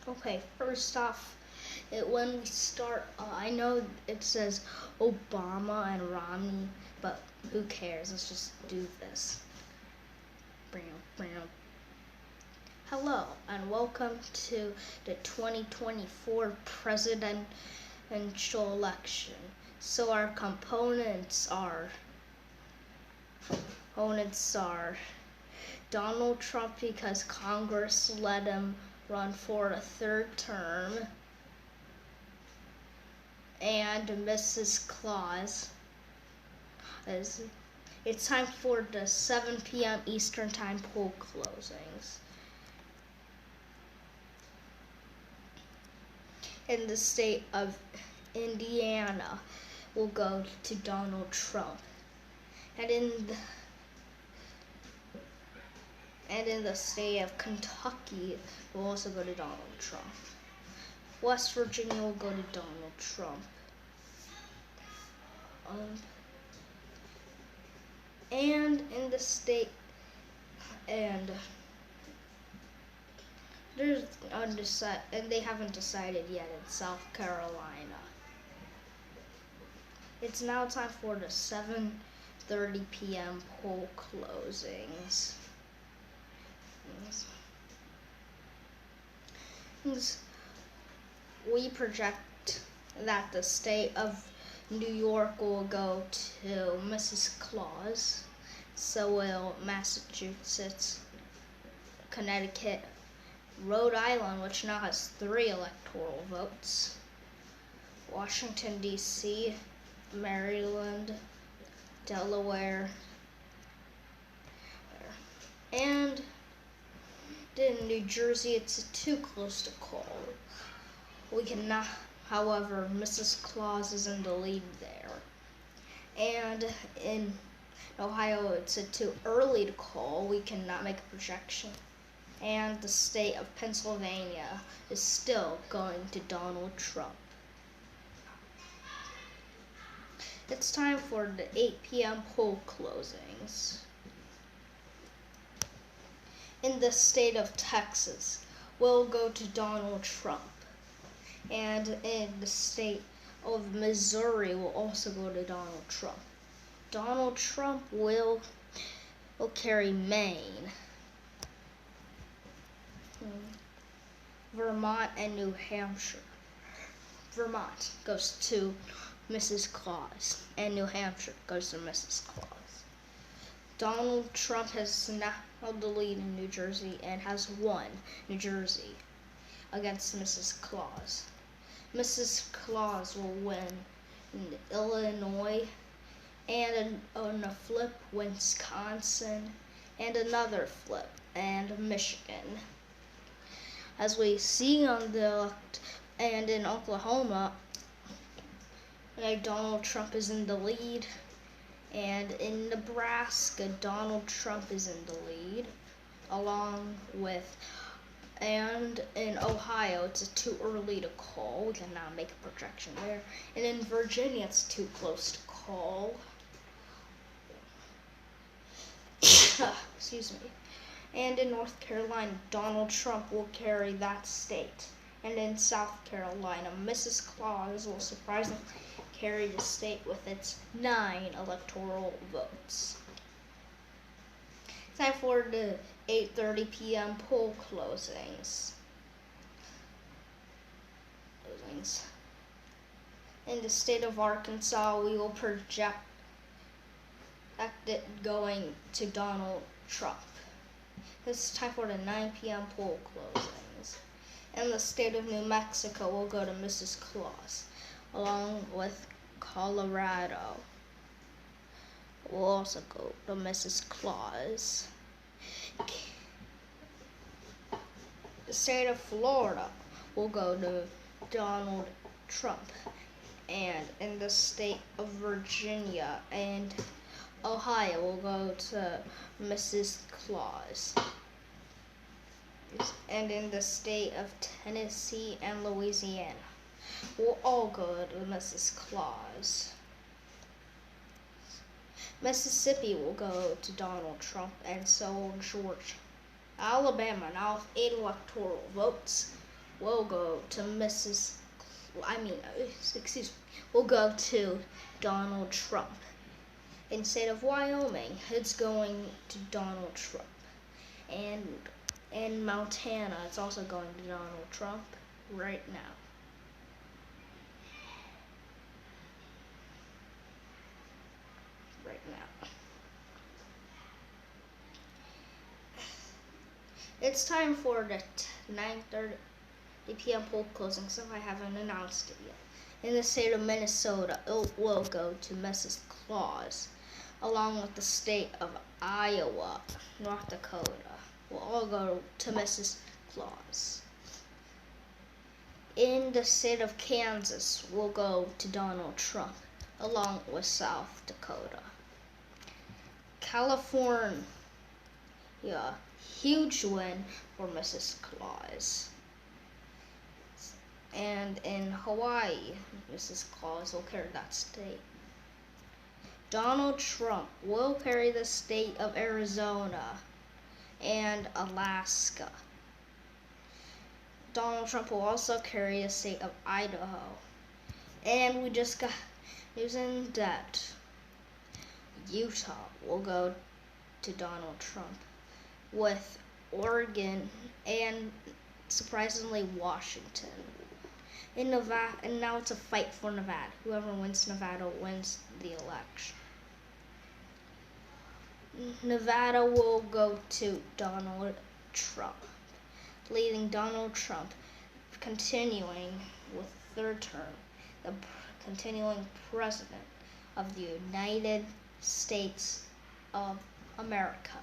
Okay, first off, when we start, I know it says Obama and Romney, but who cares? Let's just do this. Hello, and welcome to the 2024 presidential election. So our components are Donald Trump because Congress let him run for a third term, and Ms.Claus. It's time for the 7 p.m. Eastern Time poll closings. In the state of Indiana, will go to Donald Trump, and in the state of Kentucky, will also go to Donald Trump. West Virginia will go to Donald Trump. And in the state, and there's undecided, and they haven't decided yet in South Carolina. It's now time for the 7:30 p.m. poll closings. We project that the state of New York will go to Ms.Claus. So will Massachusetts, Connecticut, Rhode Island, which now has 3 electoral votes, Washington, D.C., Maryland, Delaware, and in New Jersey, it's too close to call. We cannot, however, Ms.Claus is in the lead there. And in Ohio, it's too early to call. We cannot make a projection. And the state of Pennsylvania is still going to Donald Trump. It's time for the 8 p.m. poll closings. In the state of Texas, will go to Donald Trump. And in the state of Missouri, will also go to Donald Trump. Donald Trump will carry Maine, Vermont, and New Hampshire. Vermont goes to Ms.Claus, and New Hampshire goes to Ms.Claus. Donald Trump has now held the lead in New Jersey and has won New Jersey against Ms.Claus. Ms.Claus will win in Illinois, and on a flip, Wisconsin, and another flip, and Michigan. As we see and in Oklahoma, Donald Trump is in the lead, and in Nebraska, Donald Trump is in the lead, and in Ohio, it's too early to call. We cannot make a projection there. And in Virginia, it's too close to call. Excuse me. And in North Carolina, Donald Trump will carry that state. And in South Carolina, Ms.Claus will surprisingly carry the state with its 9 electoral votes. Time for the 8:30 p.m. poll closings. In the state of Arkansas, we will project it going to Donald Trump. It's time for the 9 p.m. poll closings. In the state of New Mexico, we'll go to Ms.Claus, along with Colorado. We'll also go to Ms.Claus. The state of Florida will go to Donald Trump. And in the state of Virginia and Ohio will go to Ms.Claus. And in the state of Tennessee and Louisiana, we'll all go to Ms.Claus. Mississippi will go to Donald Trump, and so will Georgia. Alabama now with 8 electoral votes we'll go to we'll go to Donald Trump. In state of Wyoming, it's going to Donald Trump. And in Montana, it's also going to Donald Trump right now. Right now. It's time for the 9:30 p.m. poll closing, so I haven't announced it yet. In the state of Minnesota, it will go to Mrs. Claus, along with the state of Iowa, North Dakota. Will all go to Mrs. Claus. In the state of Kansas, will go to Donald Trump, along with South Dakota. California, huge win for Mrs. Claus. And in Hawaii, Mrs. Claus will carry that state. Donald Trump will carry the state of Arizona and Alaska. Donald Trump will also carry the state of Idaho. And we just got news in that Utah will go to Donald Trump, with Oregon and surprisingly Washington. In Nevada, and now it's a fight for Nevada. Whoever wins Nevada wins the election. Nevada will go to Donald Trump, leaving Donald Trump continuing with third term, the continuing president of the United States of America.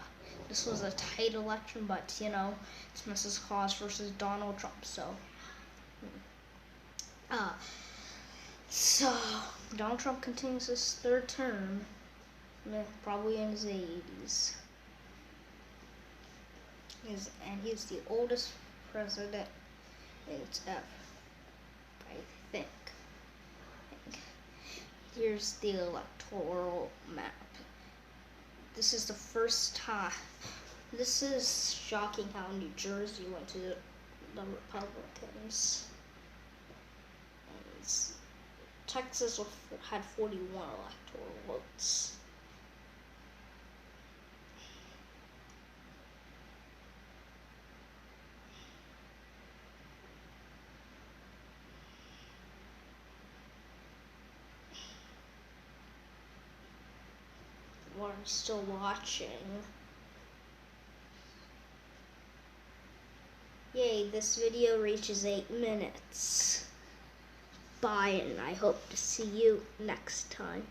This was a tight election, but it's Mrs. Claus versus Donald Trump, so Donald Trump continues his third term, probably in his 80s. And he's the oldest president ever, I think. Here's the electoral map. This is the first time. This is shocking how New Jersey went to the Republicans. Texas had 41 electoral votes. We're still watching. Yay, this video reaches 8 minutes. Bye, and I hope to see you next time.